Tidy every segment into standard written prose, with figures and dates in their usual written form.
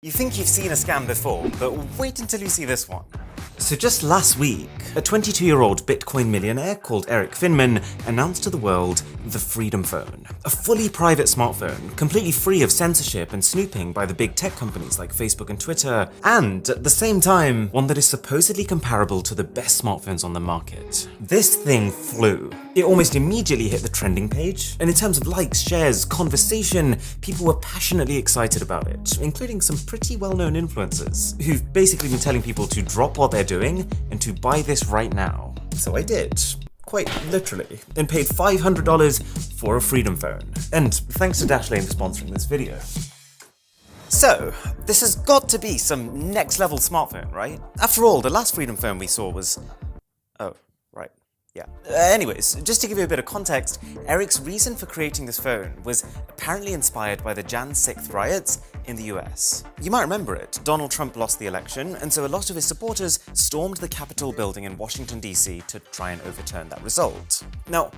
You think you've seen a scam before, but wait until you see this one. So just last week, a 22-year-old Bitcoin millionaire called Eric Finman announced to the world the Freedom Phone, a fully private smartphone, completely free of censorship and snooping by the big tech companies like Facebook and Twitter, and at the same time, one that is supposedly comparable to the best smartphones on the market. This thing flew. It almost immediately hit the trending page, and in terms of likes, shares, conversation, people were passionately excited about it, including some pretty well-known influencers, who've basically been telling people to drop what they're doing and to buy this right now. So I did. Quite literally, and paid $500 for a Freedom Phone. And thanks to Dashlane for sponsoring this video. So, this has got to be some next level smartphone, right? After all, the last Freedom Phone we saw was... Oh, right. Yeah. Anyways, just to give you a bit of context, Eric's reason for creating this phone was apparently inspired by the Jan 6th riots in the US. You might remember it. Donald Trump lost the election, and so a lot of his supporters stormed the Capitol building in Washington, D.C. to try and overturn that result. Now,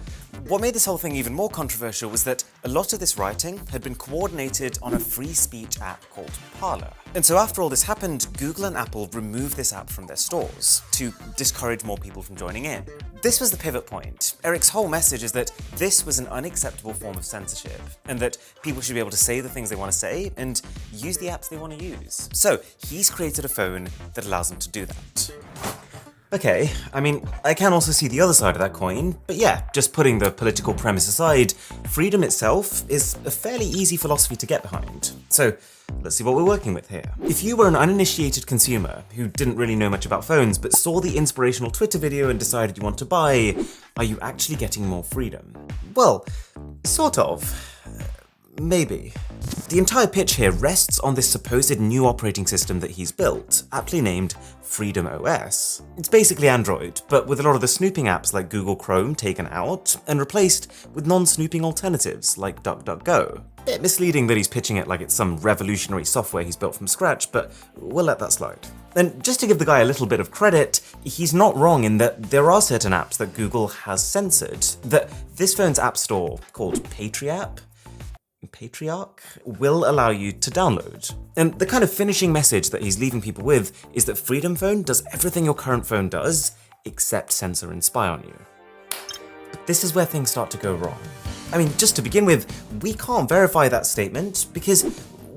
what made this whole thing even more controversial was that a lot of this rioting had been coordinated on a free speech app called Parler. And so after all this happened, Google and Apple removed this app from their stores to discourage more people from joining in. This was the pivot point. Eric's whole message is that this was an unacceptable form of censorship, and that people should be able to say the things they want to say and use the apps they want to use. So he's created a phone that allows them to do that. Okay, I mean, I can also see the other side of that coin, but yeah, just putting the political premise aside, freedom itself is a fairly easy philosophy to get behind. So let's see what we're working with here. If you were an uninitiated consumer who didn't really know much about phones but saw the inspirational Twitter video and decided you want to buy, are you actually getting more freedom? Well, sort of. Maybe. The entire pitch here rests on this supposed new operating system that he's built, aptly named Freedom OS. It's basically Android, but with a lot of the snooping apps like Google Chrome taken out and replaced with non-snooping alternatives like DuckDuckGo. Bit misleading that he's pitching it like it's some revolutionary software he's built from scratch, but we'll let that slide. And just to give the guy a little bit of credit, he's not wrong in that there are certain apps that Google has censored, that this phone's app store, called Patriarch, will allow you to download. And the kind of finishing message that he's leaving people with is that Freedom Phone does everything your current phone does, except censor and spy on you. But this is where things start to go wrong. I mean, just to begin with, we can't verify that statement because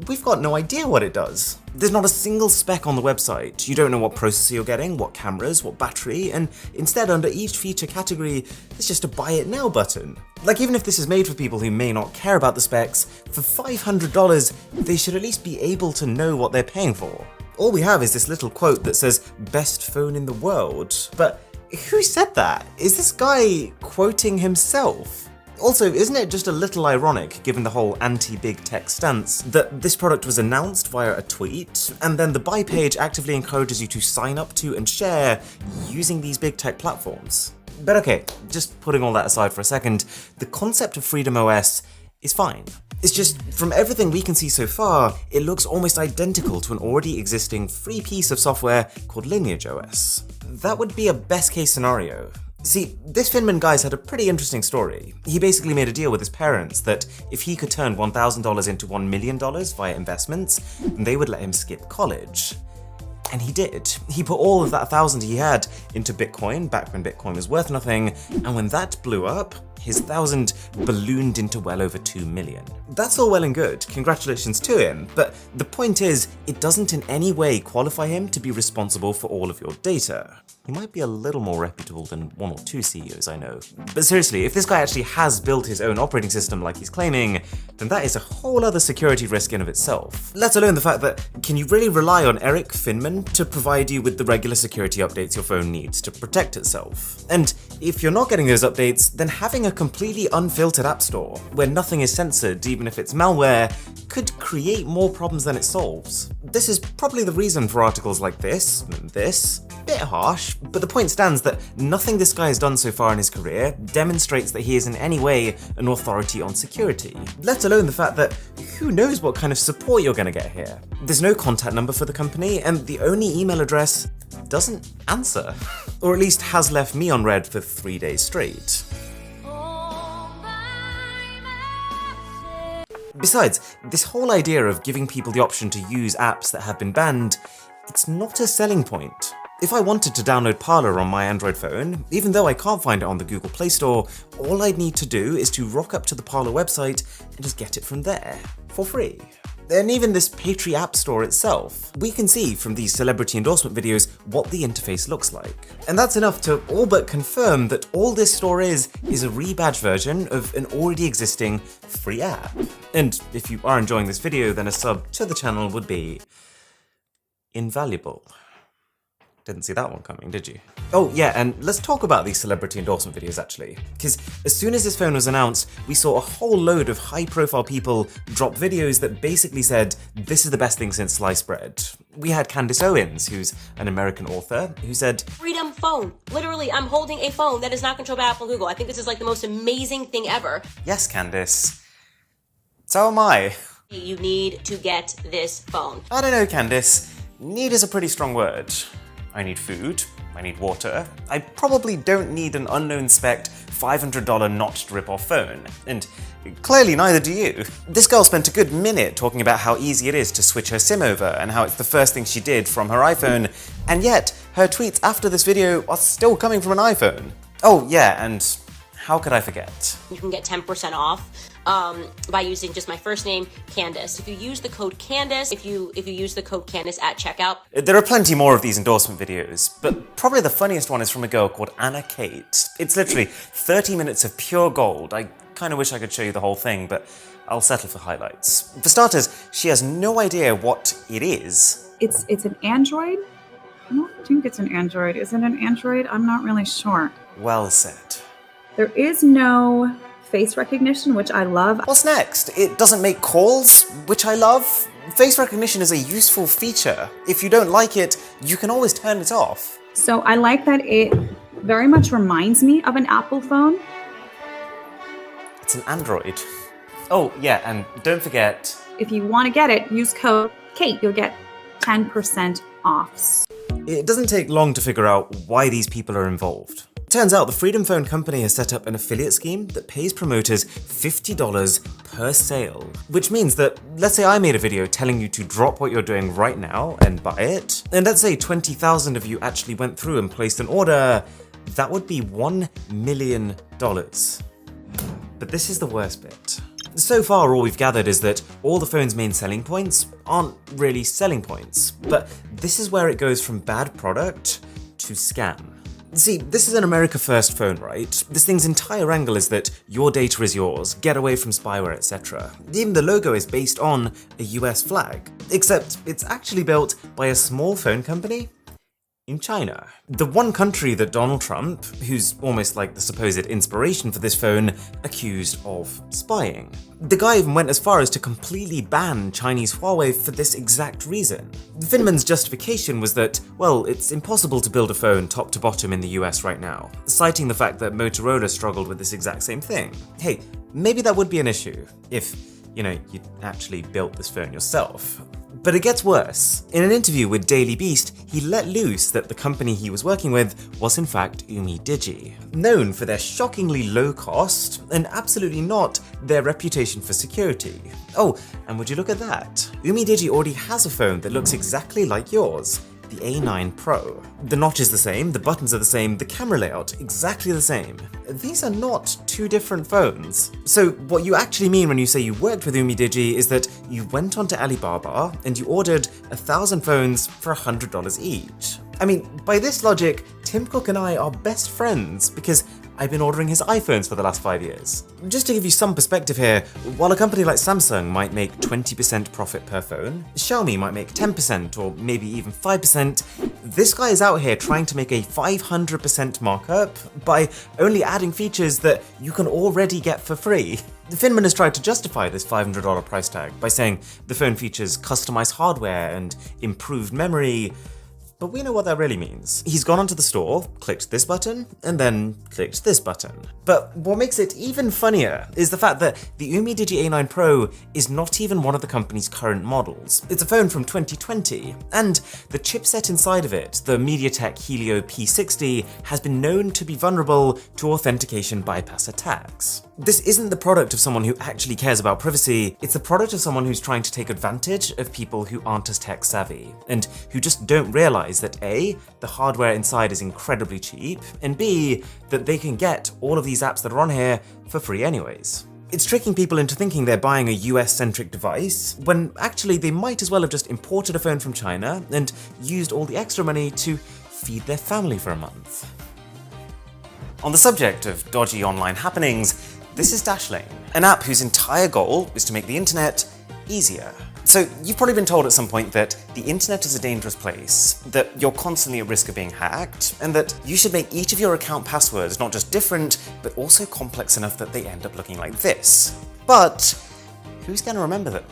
we've got no idea what it does. There's not a single spec on the website. You don't know what processor you're getting, what cameras, what battery, and instead under each feature category, there's just a buy it now button. Like, even if this is made for people who may not care about the specs, for $500, they should at least be able to know what they're paying for. All we have is this little quote that says, "best phone in the world." But who said that? Is this guy quoting himself? Also, isn't it just a little ironic, given the whole anti-big tech stance, that this product was announced via a tweet, and then the buy page actively encourages you to sign up to and share using these big tech platforms? But okay, just putting all that aside for a second, the concept of Freedom OS is fine. It's just, from everything we can see so far, it looks almost identical to an already existing free piece of software called Lineage OS. That would be a best case scenario. See, this Finman guy's had a pretty interesting story. He basically made a deal with his parents that if he could turn $1,000 into $1 million via investments, then they would let him skip college. And he did. He put all of that $1,000 he had into Bitcoin, back when Bitcoin was worth nothing, and when that blew up, his $1,000 ballooned into well over $2 million. That's all well and good, congratulations to him, but the point is, it doesn't in any way qualify him to be responsible for all of your data. He might be a little more reputable than one or two CEOs I know. But seriously, if this guy actually has built his own operating system like he's claiming, then that is a whole other security risk in of itself. Let alone the fact that, can you really rely on Eric Finman to provide you with the regular security updates your phone needs to protect itself? And if you're not getting those updates, then having a completely unfiltered app store, where nothing is censored even if it's malware, could create more problems than it solves. This is probably the reason for articles like this, and this. Bit harsh, but the point stands that nothing this guy has done so far in his career demonstrates that he is in any way an authority on security, let alone the fact that who knows what kind of support you're going to get here. There's no contact number for the company, and the only email address doesn't answer. Or at least has left me on red for 3 days straight. Besides, this whole idea of giving people the option to use apps that have been banned, it's not a selling point. If I wanted to download Parler on my Android phone, even though I can't find it on the Google Play Store, all I'd need to do is to rock up to the Parler website and just get it from there, for free. And even this Patreon app store itself, we can see from these celebrity endorsement videos what the interface looks like. And that's enough to all but confirm that all this store is a rebadged version of an already existing free app. And if you are enjoying this video, then a sub to the channel would be invaluable. Didn't see that one coming, did you? Oh yeah, and let's talk about these celebrity endorsement videos actually. Because as soon as this phone was announced, we saw a whole load of high-profile people drop videos that basically said, this is the best thing since sliced bread. We had Candace Owens, who's an American author, who said, Freedom phone. Literally, I'm holding a phone that is not controlled by Apple and Google. I think this is like the most amazing thing ever. Yes, Candace. So am I. You need to get this phone. I don't know, Candace. Need is a pretty strong word. I need food, I need water, I probably don't need an unknown spec $500 notched rip-off phone, and clearly neither do you. This girl spent a good minute talking about how easy it is to switch her SIM over and how it's the first thing she did from her iPhone, and yet her tweets after this video are still coming from an iPhone. Oh yeah, and how could I forget? You can get 10% off by using just my first name, Candace. If you use the code Candace, if you use the code Candace at checkout. There are plenty more of these endorsement videos, but probably the funniest one is from a girl called Anna Kate. It's literally 30 minutes of pure gold. I kind of wish I could show you the whole thing, but I'll settle for highlights. For starters, she has no idea what it is. It's an Android? I don't think it's an Android. Is it an Android? I'm not really sure. Well said. There is no face recognition, which I love. What's next? It doesn't make calls, which I love. Face recognition is a useful feature. If you don't like it, you can always turn it off. So I like that it very much reminds me of an Apple phone. It's an Android. Oh yeah, and don't forget, if you want to get it, use code KATE. You'll get 10% off. It doesn't take long to figure out why these people are involved. Turns out the Freedom Phone company has set up an affiliate scheme that pays promoters $50 per sale, which means that, let's say I made a video telling you to drop what you're doing right now and buy it, and let's say 20,000 of you actually went through and placed an order, that would be $1 million. But this is the worst bit. So far, all we've gathered is that all the phone's main selling points aren't really selling points, but this is where it goes from bad product to scam. See, this is an America First phone, right? This thing's entire angle is that your data is yours, get away from spyware, etc. Even the logo is based on a US flag, except it's actually built by a small phone company in China. The one country that Donald Trump, who's almost like the supposed inspiration for this phone, accused of spying. The guy even went as far as to completely ban Chinese Huawei for this exact reason. Finman's justification was that, well, it's impossible to build a phone top to bottom in the US right now, citing the fact that Motorola struggled with this exact same thing. Hey, maybe that would be an issue if, you actually built this phone yourself. But it gets worse. In an interview with Daily Beast, he let loose that the company he was working with was in fact Digi, known for their shockingly low cost and absolutely not their reputation for security. Oh, and would you look at that? Digi already has a phone that looks exactly like yours, the A9 Pro. The notch is the same, the buttons are the same, the camera layout exactly the same. These are not two different phones. So what you actually mean when you say you worked with Digi is that you went onto Alibaba and you ordered 1,000 phones for $100 each. I mean, by this logic, Tim Cook and I are best friends because I've been ordering his iPhones for the last 5 years. Just to give you some perspective here, while a company like Samsung might make 20% profit per phone, Xiaomi might make 10% or maybe even 5%, this guy is out here trying to make a 500% markup by only adding features that you can already get for free. Finman has tried to justify this $500 price tag by saying the phone features customized hardware and improved memory, but we know what that really means. He's gone onto the store, clicked this button, and then clicked this button. But what makes it even funnier is the fact that the Digi A9 Pro is not even one of the company's current models. It's a phone from 2020, and the chipset inside of it, the MediaTek Helio P60, has been known to be vulnerable to authentication bypass attacks. This isn't the product of someone who actually cares about privacy, it's the product of someone who's trying to take advantage of people who aren't as tech savvy, and who just don't realize that A, the hardware inside is incredibly cheap, and B, that they can get all of these apps that are on here for free anyways. It's tricking people into thinking they're buying a US-centric device, when actually they might as well have just imported a phone from China and used all the extra money to feed their family for a month. On the subject of dodgy online happenings, this is Dashlane, an app whose entire goal is to make the internet easier. So you've probably been told at some point that the internet is a dangerous place, that you're constantly at risk of being hacked, and that you should make each of your account passwords not just different, but also complex enough that they end up looking like this. But who's going to remember them?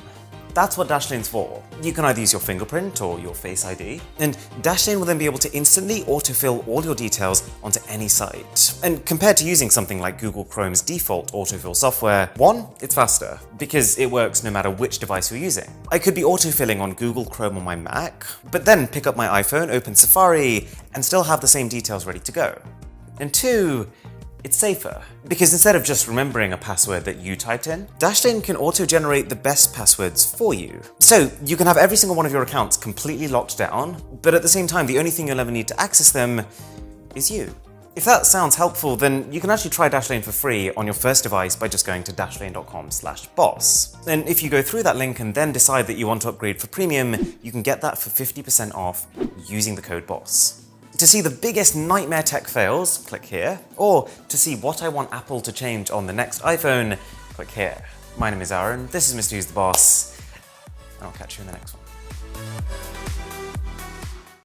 That's what Dashlane's for. You can either use your fingerprint or your Face ID, and Dashlane will then be able to instantly autofill all your details onto any site. And compared to using something like Google Chrome's default autofill software, one, it's faster, because it works no matter which device you're using. I could be autofilling on Google Chrome on my Mac, but then pick up my iPhone, open Safari, and still have the same details ready to go. And two, it's safer, because instead of just remembering a password that you typed in, Dashlane can auto-generate the best passwords for you. So you can have every single one of your accounts completely locked down, but at the same time, the only thing you'll ever need to access them is you. If that sounds helpful, then you can actually try Dashlane for free on your first device by just going to dashlane.com/boss. And if you go through that link and then decide that you want to upgrade for premium, you can get that for 50% off using the code BOSS. To see the biggest nightmare tech fails, click here, or to see what I want Apple to change on the next iPhone, click here. My name is Aaron, this is Mr. Who's the Boss, and I'll catch you in the next one.